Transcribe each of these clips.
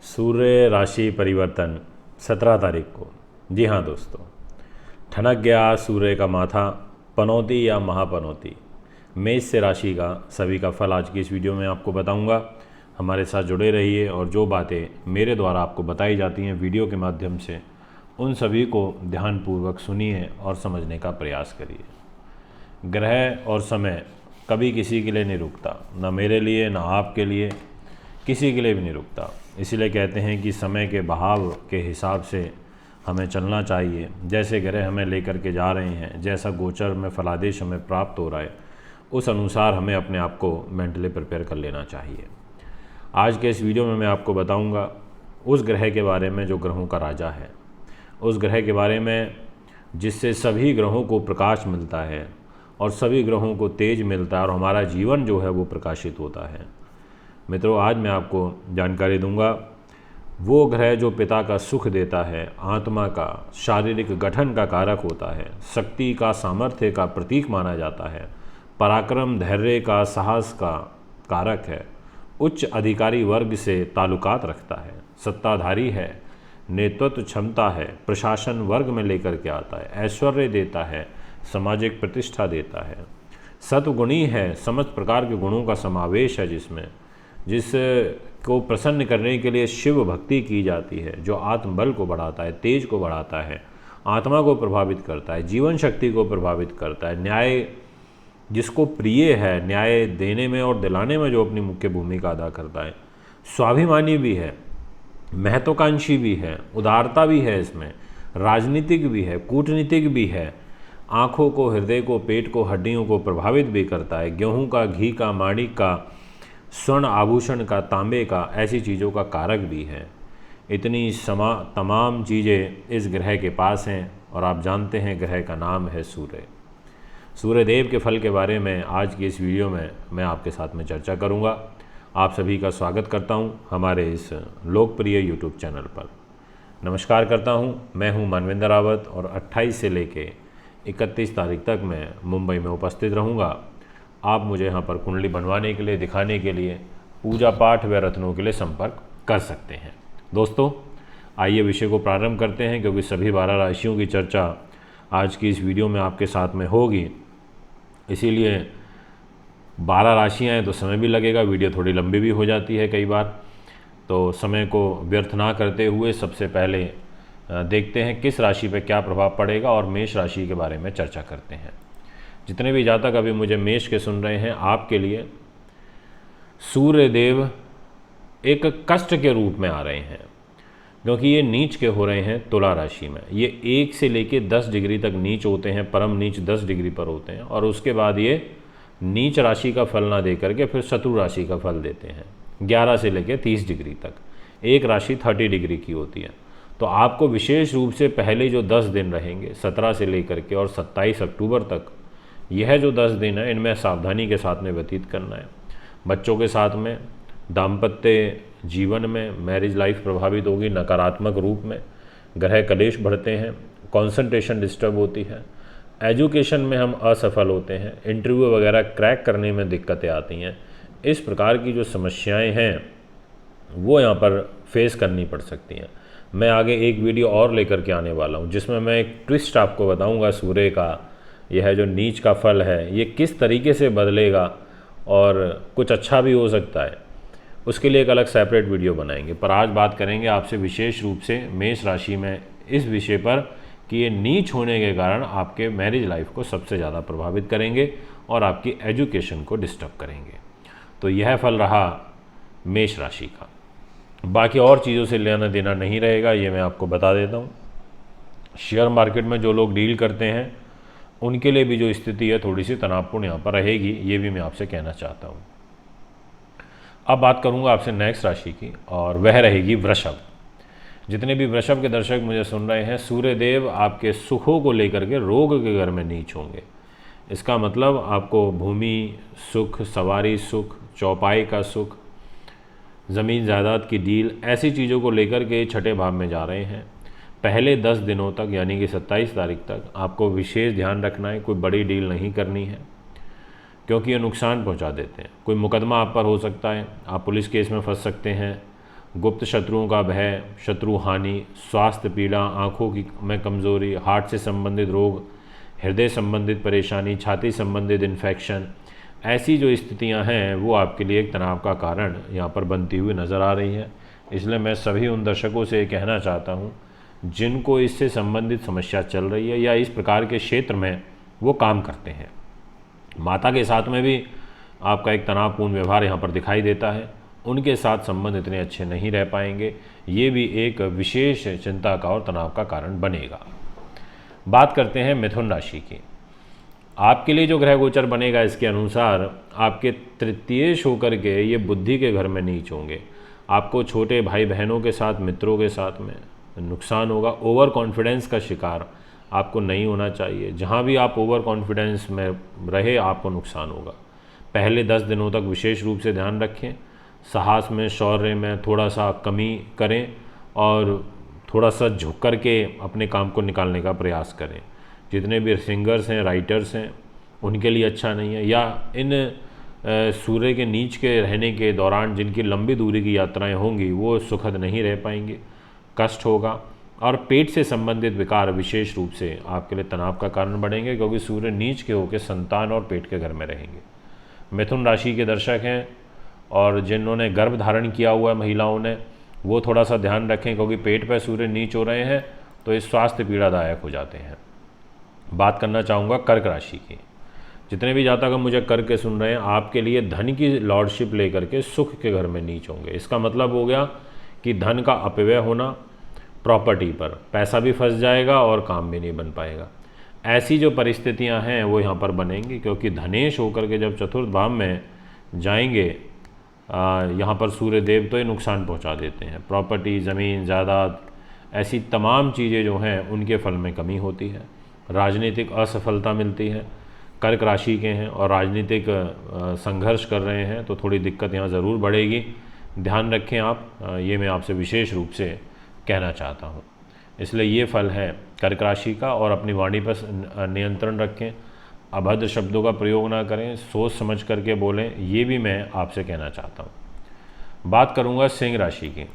सूर्य राशि परिवर्तन 17 तारीख को। जी हाँ दोस्तों, ठनक गया सूर्य का माथा, पनौती या महापनौती। मेष से राशि का सभी का फल आज की इस वीडियो में आपको बताऊंगा। हमारे साथ जुड़े रहिए और जो बातें मेरे द्वारा आपको बताई जाती हैं वीडियो के माध्यम से, उन सभी को ध्यानपूर्वक सुनिए और समझने का प्रयास करिए। ग्रह और समय कभी किसी के लिए नहीं रुकता, ना मेरे लिए ना आपके लिए, किसी के लिए भी नहीं रुकता। इसीलिए कहते हैं कि समय के बहाव के हिसाब से हमें चलना चाहिए। जैसे ग्रह हमें लेकर के जा रहे हैं, जैसा गोचर में फलादेश हमें प्राप्त हो रहा है, उस अनुसार हमें अपने आप को मेंटली प्रिपेयर कर लेना चाहिए। आज के इस वीडियो में मैं आपको बताऊंगा उस ग्रह के बारे में जो ग्रहों का राजा है, उस ग्रह के बारे में जिससे सभी ग्रहों को प्रकाश मिलता है और सभी ग्रहों को तेज मिलता है और हमारा जीवन जो है वो प्रकाशित होता है। मित्रों, आज मैं आपको जानकारी दूंगा वो ग्रह जो पिता का सुख देता है, आत्मा का शारीरिक गठन का कारक होता है, शक्ति का सामर्थ्य का प्रतीक माना जाता है, पराक्रम धैर्य का साहस का कारक है, उच्च अधिकारी वर्ग से ताल्लुकात रखता है, सत्ताधारी है, नेतृत्व क्षमता है, प्रशासन वर्ग में लेकर के आता है, ऐश्वर्य देता है, सामाजिक प्रतिष्ठा देता है, सत्गुणी है, समस्त प्रकार के गुणों का समावेश है, जिसको प्रसन्न करने के लिए शिव भक्ति की जाती है, जो आत्मबल को बढ़ाता है, तेज को बढ़ाता है, आत्मा को प्रभावित करता है, जीवन शक्ति को प्रभावित करता है, न्याय जिसको प्रिय है, न्याय देने में और दिलाने में जो अपनी मुख्य भूमिका अदा करता है, स्वाभिमानी भी है, महत्वाकांक्षी भी है, उदारता भी है, इसमें राजनीतिक भी है, कूटनीतिक भी है, आँखों को, हृदय को, पेट को, हड्डियों को प्रभावित भी करता है, गेहूँ का, घी का, माणिक का, स्वर्ण आभूषण का, तांबे का, ऐसी चीज़ों का कारक भी है। इतनी तमाम चीज़ें इस ग्रह के पास हैं और आप जानते हैं ग्रह का नाम है सूर्य। सूर्यदेव के फल के बारे में आज की इस वीडियो में मैं आपके साथ में चर्चा करूंगा। आप सभी का स्वागत करता हूं हमारे इस लोकप्रिय यूट्यूब चैनल पर। नमस्कार करता हूं, मैं हूं मानवेंद्र रावत और 28 से लेके 31 तारीख तक मैं मुंबई में उपस्थित रहूंगा। आप मुझे यहाँ पर कुंडली बनवाने के लिए, दिखाने के लिए, पूजा पाठ व रत्नों के लिए संपर्क कर सकते हैं। दोस्तों, आइए विषय को प्रारंभ करते हैं, क्योंकि सभी 12 राशियों की चर्चा आज की इस वीडियो में आपके साथ में होगी। इसीलिए 12 राशियाँ हैं तो समय भी लगेगा, वीडियो थोड़ी लंबी भी हो जाती है कई बार। तो समय को व्यर्थ ना करते हुए सबसे पहले देखते हैं किस राशि पर क्या प्रभाव पड़ेगा और मेष राशि के बारे में चर्चा करते हैं। जितने भी जातक अभी मुझे मेष के सुन रहे हैं, आपके लिए सूर्यदेव एक कष्ट के रूप में आ रहे हैं, क्योंकि ये नीच के हो रहे हैं तुला राशि में। ये 1 से लेके 10 डिग्री तक नीच होते हैं, परम नीच 10 डिग्री पर होते हैं, और उसके बाद ये नीच राशि का फल ना दे करके फिर शत्रु राशि का फल देते हैं 11 से लेके 30 डिग्री तक। एक राशि 30 डिग्री की होती है। तो आपको विशेष रूप से पहले जो 10 दिन रहेंगे 17 से लेकर के और 27 अक्टूबर तक, यह जो 10 दिन है इनमें सावधानी के साथ में व्यतीत करना है। बच्चों के साथ में, दाम्पत्य जीवन में, मैरिज लाइफ प्रभावित होगी नकारात्मक रूप में, ग्रह कलेश बढ़ते हैं, कंसंट्रेशन डिस्टर्ब होती है, एजुकेशन में हम असफल होते हैं, इंटरव्यू वगैरह क्रैक करने में दिक्कतें आती हैं। इस प्रकार की जो समस्याएं हैं वो यहाँ पर फेस करनी पड़ सकती हैं। मैं आगे एक वीडियो और लेकर के आने वाला हूँ, जिसमें मैं एक ट्विस्ट आपको बताऊँगा सूर्य का, यह जो नीच का फल है ये किस तरीके से बदलेगा और कुछ अच्छा भी हो सकता है। उसके लिए एक अलग सेपरेट वीडियो बनाएंगे। पर आज बात करेंगे आपसे विशेष रूप से मेष राशि में इस विषय पर कि ये नीच होने के कारण आपके मैरिज लाइफ को सबसे ज़्यादा प्रभावित करेंगे और आपकी एजुकेशन को डिस्टर्ब करेंगे। तो यह फल रहा मेष राशि का। बाकी और चीज़ों से लेना देना नहीं रहेगा, ये मैं आपको बता देता हूँ। शेयर मार्केट में जो लोग डील करते हैं उनके लिए भी जो स्थिति है थोड़ी सी तनावपूर्ण यहाँ पर रहेगी, ये भी मैं आपसे कहना चाहता हूँ। अब बात करूँगा आपसे नेक्स्ट राशि की, और वह रहेगी वृषभ। जितने भी वृषभ के दर्शक मुझे सुन रहे हैं, सूर्यदेव आपके सुखों को लेकर के रोग के घर में नीच होंगे। इसका मतलब आपको भूमि सुख, सवारी सुख, चौपाई का सुख, ज़मीन जायदाद की डील, ऐसी चीज़ों को लेकर के छठे भाव में जा रहे हैं। पहले 10 दिनों तक यानी कि 27 तारीख तक आपको विशेष ध्यान रखना है, कोई बड़ी डील नहीं करनी है, क्योंकि ये नुकसान पहुंचा देते हैं। कोई मुकदमा आप पर हो सकता है, आप पुलिस केस में फंस सकते हैं, गुप्त शत्रुओं का भय, शत्रु हानि, स्वास्थ्य पीड़ा, आँखों की में कमज़ोरी, हार्ट से संबंधित रोग, हृदय संबंधित परेशानी, छाती संबंधित इन्फेक्शन, ऐसी जो स्थितियां हैं वो आपके लिए एक तनाव का कारण यहाँ पर बनती हुई नज़र आ रही है। इसलिए मैं सभी उन दर्शकों से कहना चाहता हूँ जिनको इससे संबंधित समस्या चल रही है या इस प्रकार के क्षेत्र में वो काम करते हैं। माता के साथ में भी आपका एक तनावपूर्ण व्यवहार यहाँ पर दिखाई देता है, उनके साथ संबंध इतने अच्छे नहीं रह पाएंगे, ये भी एक विशेष चिंता का और तनाव का कारण बनेगा। बात करते हैं मिथुन राशि की। आपके लिए जो ग्रह गोचर बनेगा इसके अनुसार आपके तृतीयेश होकर के ये बुद्धि के घर में नीच होंगे। आपको छोटे भाई बहनों के साथ, मित्रों के साथ में नुकसान होगा। ओवर कॉन्फिडेंस का शिकार आपको नहीं होना चाहिए। जहाँ भी आप ओवर कॉन्फिडेंस में रहे आपको नुकसान होगा। पहले 10 दिनों तक विशेष रूप से ध्यान रखें, साहस में, शौर्य में थोड़ा सा कमी करें और थोड़ा सा झुक कर के अपने काम को निकालने का प्रयास करें। जितने भी सिंगर्स हैं, राइटर्स हैं, उनके लिए अच्छा नहीं है। या इन सूर्य के नीच के रहने के दौरान जिनकी लंबी दूरी की यात्राएं होंगी वो सुखद नहीं रह पाएंगी, कष्ट होगा। और पेट से संबंधित विकार विशेष रूप से आपके लिए तनाव का कारण बढ़ेंगे, क्योंकि सूर्य नीच के होकर संतान और पेट के घर में रहेंगे। मिथुन राशि के दर्शक हैं और जिन्होंने गर्भ धारण किया हुआ है महिलाओं ने, वो थोड़ा सा ध्यान रखें, क्योंकि पेट पर सूर्य नीच हो रहे हैं तो ये स्वास्थ्य पीड़ादायक हो जाते हैं। बात करना चाहूँगा कर्क राशि की। जितने भी जातक मुझे करके सुन रहे हैं, आपके लिए धन की लॉर्डशिप लेकर के सुख के घर में नीच होंगे। इसका मतलब हो गया कि धन का अपव्यय होना, प्रॉपर्टी पर पैसा भी फंस जाएगा और काम भी नहीं बन पाएगा। ऐसी जो परिस्थितियां हैं वो यहाँ पर बनेंगी, क्योंकि धनेश होकर के जब चतुर्थ भाव में जाएंगे यहाँ पर सूर्य देव तो ये नुकसान पहुँचा देते हैं। प्रॉपर्टी, ज़मीन, जायदाद, ऐसी तमाम चीज़ें जो हैं उनके फल में कमी होती है। राजनीतिक असफलता मिलती है। कर्क राशि के हैं और राजनीतिक संघर्ष कर रहे हैं तो थोड़ी दिक्कत यहाँ ज़रूर बढ़ेगी, ध्यान रखें आप, ये मैं आपसे विशेष रूप से कहना चाहता हूँ। इसलिए ये फल है कर्क राशि का। और अपनी वाणी पर नियंत्रण रखें, अभद्र शब्दों का प्रयोग ना करें, सोच समझ करके बोलें, ये भी मैं आपसे कहना चाहता हूँ। बात करूँगा सिंह राशि की।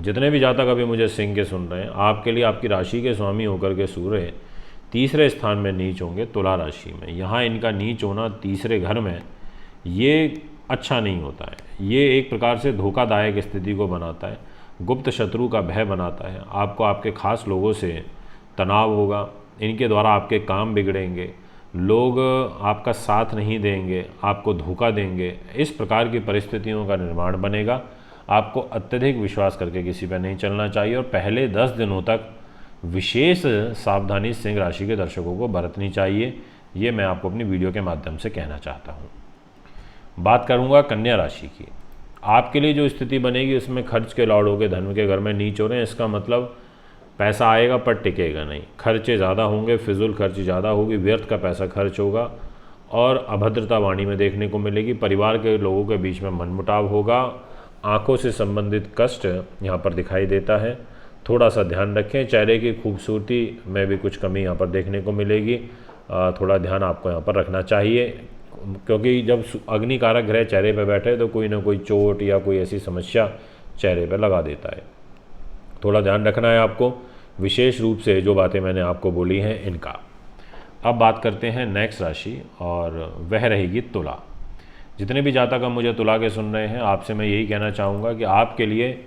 जितने भी जातक अभी मुझे सिंह के सुन रहे हैं, आपके लिए आपकी राशि के स्वामी होकर के सूर्य तीसरे स्थान में नीच होंगे तुला राशि में। यहाँ इनका नीच होना तीसरे घर में ये अच्छा नहीं होता है। ये एक प्रकार से धोखादायक स्थिति को बनाता है, गुप्त शत्रु का भय बनाता है। आपको आपके खास लोगों से तनाव होगा, इनके द्वारा आपके काम बिगड़ेंगे, लोग आपका साथ नहीं देंगे, आपको धोखा देंगे। इस प्रकार की परिस्थितियों का निर्माण बनेगा। आपको अत्यधिक विश्वास करके किसी पर नहीं चलना चाहिए और पहले 10 दिनों तक विशेष सावधानी सिंह राशि के दर्शकों को बरतनी चाहिए। ये मैं आपको अपनी वीडियो के माध्यम से कहना चाहता हूँ। बात करूँगा कन्या राशि की। आपके लिए जो स्थिति बनेगी उसमें खर्च के लॉर्ड होंगे, धन के घर में नीच हो रहे हैं। इसका मतलब पैसा आएगा पर टिकेगा नहीं, खर्चे ज़्यादा होंगे, फिजूल खर्ची ज़्यादा होगी, व्यर्थ का पैसा खर्च होगा और अभद्रता वाणी में देखने को मिलेगी। परिवार के लोगों के बीच में मनमुटाव होगा, आँखों से संबंधित कष्ट यहाँ पर दिखाई देता है। थोड़ा सा ध्यान रखें, चेहरे की खूबसूरती में भी कुछ कमी यहाँ पर देखने को मिलेगी। थोड़ा ध्यान आपको यहाँ पर रखना चाहिए, क्योंकि जब अग्नि कारक ग्रह चेहरे पर बैठे तो कोई ना कोई चोट या कोई ऐसी समस्या चेहरे पर लगा देता है। थोड़ा ध्यान रखना है आपको, विशेष रूप से जो बातें मैंने आपको बोली हैं इनका। अब बात करते हैं नेक्स्ट राशि और वह रहेगी तुला। जितने भी जातक अब मुझे तुला के सुन रहे हैं, आपसे मैं यही कहना चाहूँगा कि आपके लिए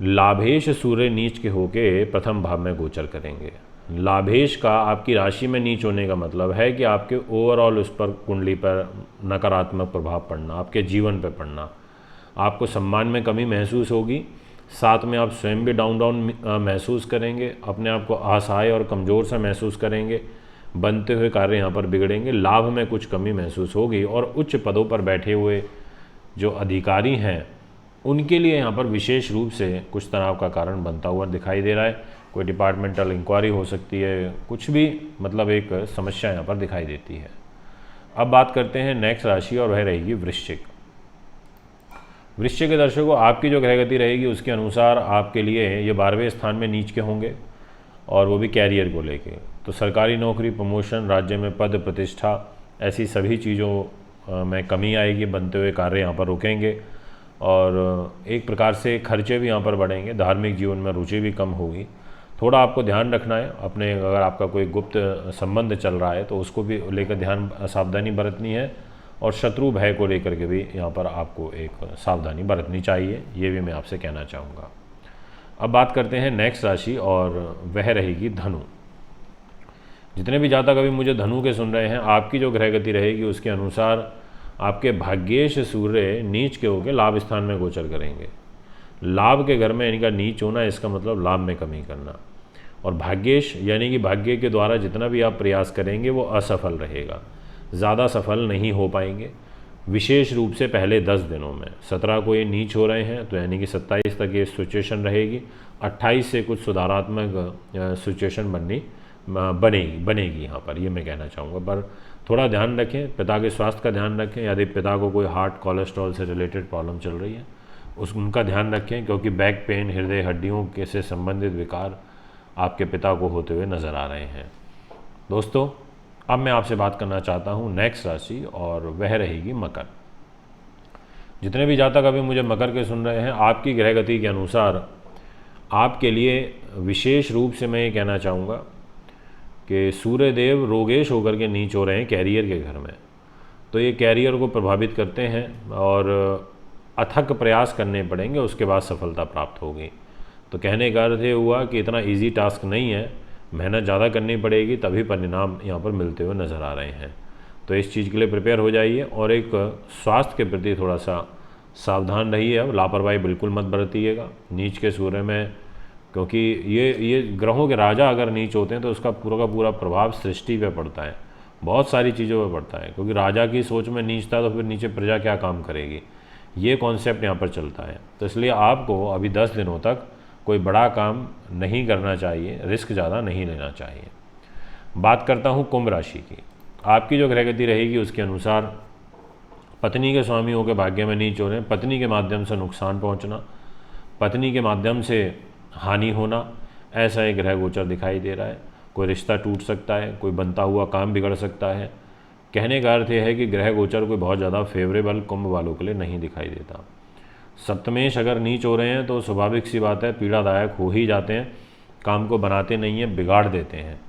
लाभेश सूर्य नीच के होके प्रथम भाव में गोचर करेंगे। लाभेश का आपकी राशि में नीच होने का मतलब है कि आपके ओवरऑल उस पर कुंडली पर नकारात्मक प्रभाव पड़ना, आपके जीवन पर पड़ना, आपको सम्मान में कमी महसूस होगी। साथ में आप स्वयं भी डाउन महसूस करेंगे, अपने आप को असहाय और कमज़ोर सा महसूस करेंगे, बनते हुए कार्य यहाँ पर बिगड़ेंगे, लाभ में कुछ कमी महसूस होगी और उच्च पदों पर बैठे हुए जो अधिकारी हैं उनके लिए यहाँ पर विशेष रूप से कुछ तनाव का कारण बनता हुआ दिखाई दे रहा है। कोई डिपार्टमेंटल इंक्वायरी हो सकती है, कुछ भी मतलब एक समस्या यहाँ पर दिखाई देती है। अब बात करते हैं नेक्स्ट राशि और वह रहेगी वृश्चिक। वृश्चिक के दर्शकों, आपकी जो ग्रह गति रहेगी उसके अनुसार आपके लिए ये 12वें स्थान में नीच के होंगे और वो भी कैरियर को लेके। तो सरकारी नौकरी, प्रमोशन, राज्य में पद प्रतिष्ठा, ऐसी सभी चीज़ों में कमी आएगी, बनते हुए कार्य यहाँ पर रुकेंगे। और एक प्रकार से खर्चे भी यहाँ पर बढ़ेंगे, धार्मिक जीवन में रुचि भी कम होगी। थोड़ा आपको ध्यान रखना है अपने, अगर आपका कोई गुप्त संबंध चल रहा है तो उसको भी लेकर ध्यान सावधानी बरतनी है, और शत्रु भय को लेकर के भी यहाँ पर आपको एक सावधानी बरतनी चाहिए, ये भी मैं आपसे कहना चाहूँगा। अब बात करते हैं नेक्स्ट राशि, और वह रहेगी धनु। जितने भी जातक अभी मुझे धनु के सुन रहे हैं, आपकी जो ग्रह गति रहेगी उसके अनुसार आपके भाग्येश सूर्य नीच के होकर लाभ स्थान में गोचर करेंगे। लाभ के घर में इनका नीच होना, इसका मतलब लाभ में कमी करना, और भाग्येश यानी कि भाग्य के द्वारा जितना भी आप प्रयास करेंगे वो असफल रहेगा, ज़्यादा सफल नहीं हो पाएंगे। विशेष रूप से पहले 10 दिनों में, 17 को ये नीच हो रहे हैं तो यानी कि 27 तक ये सिचुएशन रहेगी। 28 से कुछ सुधारात्मक सिचुएशन बनेगी यहाँ पर, ये मैं कहना चाहूँगा। पर थोड़ा ध्यान रखें, पिता के स्वास्थ्य का ध्यान रखें। यदि पिता को कोई हार्ट कोलेस्ट्रॉल से रिलेटेड प्रॉब्लम चल रही है उनका ध्यान रखें, क्योंकि बैक पेन, हृदय हड्डियों के से संबंधित विकार आपके पिता को होते हुए नज़र आ रहे हैं। दोस्तों, अब मैं आपसे बात करना चाहता हूँ नेक्स्ट राशि, और वह रहेगी मकर। जितने भी जातक अभी मुझे मकर के सुन रहे हैं, आपकी ग्रह गति के अनुसार आपके लिए विशेष रूप से मैं ये कहना चाहूँगा कि सूर्यदेव रोगेश होकर के नीच हो रहे हैं कैरियर के घर में, तो ये कैरियर को प्रभावित करते हैं और अथक प्रयास करने पड़ेंगे, उसके बाद सफलता प्राप्त होगी। तो कहने का अर्थ ये हुआ कि इतना इजी टास्क नहीं है, मेहनत ज़्यादा करनी पड़ेगी, तभी परिणाम यहाँ पर मिलते हुए नज़र आ रहे हैं। तो इस चीज़ के लिए प्रिपेयर हो जाइए, और एक स्वास्थ्य के प्रति थोड़ा सा सावधान रहिए। अब लापरवाही बिल्कुल मत बरतिएगा नीच के सूर्य में, क्योंकि ये ग्रहों के राजा अगर नीच होते हैं तो उसका पूरा का पूरा प्रभाव सृष्टि पे पड़ता है, बहुत सारी चीज़ों पे पड़ता है। क्योंकि राजा की सोच में नीच था तो फिर नीचे प्रजा क्या काम करेगी, ये कॉन्सेप्ट यहाँ पर चलता है। तो इसलिए आपको अभी 10 दिनों तक कोई बड़ा काम नहीं करना चाहिए, रिस्क ज़्यादा नहीं लेना चाहिए। बात करता हूँ कुंभ राशि की। आपकी जो ग्रह गति रहेगी उसके अनुसार पत्नी के स्वामी होकर भाग्य में नीच हो रहे हैं, पत्नी के माध्यम से नुकसान पहुँचना, पत्नी के माध्यम से हानि होना, ऐसा एक ग्रह गोचर दिखाई दे रहा है। कोई रिश्ता टूट सकता है, कोई बनता हुआ काम बिगड़ सकता है। कहने का अर्थ यह है कि ग्रह गोचर कोई बहुत ज़्यादा फेवरेबल कुंभ वालों के लिए नहीं दिखाई देता। सप्तमेश अगर नीच हो रहे हैं तो स्वाभाविक सी बात है, पीड़ादायक हो ही जाते हैं, काम को बनाते नहीं हैं, बिगाड़ देते हैं।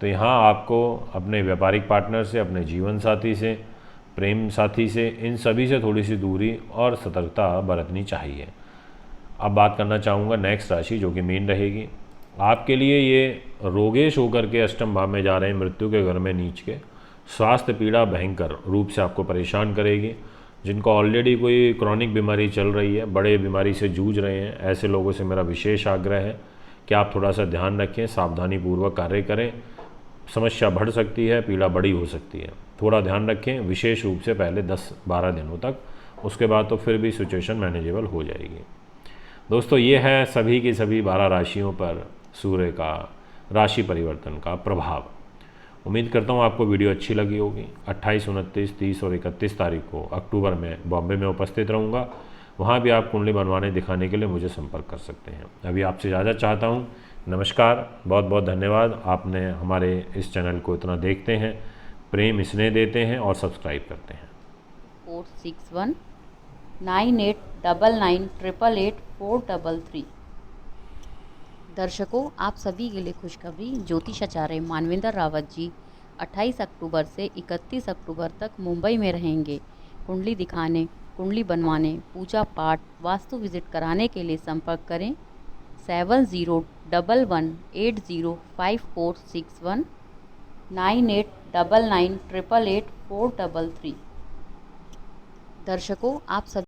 तो यहाँ आपको अपने व्यापारिक पार्टनर से, अपने जीवन साथी से, प्रेम साथी से, इन सभी से थोड़ी सी दूरी और सतर्कता बरतनी चाहिए। अब बात करना चाहूँगा नेक्स्ट राशि, जो कि मीन रहेगी। आपके लिए ये रोगेश होकर के अष्टम भाव में जा रहे हैं, मृत्यु के घर में नीच के। स्वास्थ्य पीड़ा भयंकर रूप से आपको परेशान करेगी। जिनको ऑलरेडी कोई क्रॉनिक बीमारी चल रही है, बड़े बीमारी से जूझ रहे हैं, ऐसे लोगों से मेरा विशेष आग्रह है कि आप थोड़ा सा ध्यान रखें, सावधानीपूर्वक कार्य करें। समस्या बढ़ सकती है, पीड़ा बड़ी हो सकती है, थोड़ा ध्यान रखें, विशेष रूप से पहले 10-12 दिनों तक। उसके बाद तो फिर भी सिचुएशन मैनेजेबल हो जाएगी। दोस्तों, ये है सभी की सभी 12 राशियों पर सूर्य का राशि परिवर्तन का प्रभाव। उम्मीद करता हूँ आपको वीडियो अच्छी लगी होगी। 28, 29, 30 और 31 तारीख को अक्टूबर में बॉम्बे में उपस्थित रहूँगा। वहाँ भी आप कुंडली बनवाने दिखाने के लिए मुझे संपर्क कर सकते हैं। अभी आपसे इजाज़त चाहता हूँ। नमस्कार, बहुत बहुत धन्यवाद। आपने हमारे इस चैनल को इतना देखते हैं, प्रेम स्नेह देते हैं और सब्सक्राइब करते हैं। 461 9899 888 433। दर्शकों, आप सभी के लिए खुशखबरी। ज्योतिषाचार्य मानवेंद्र रावत जी 28 अक्टूबर से 31 अक्टूबर तक मुंबई में रहेंगे। कुंडली दिखाने, कुंडली बनवाने, पूजा पाठ, वास्तु विजिट कराने के लिए संपर्क करें 7011805461 9899 888 433। दर्शकों, आप सभी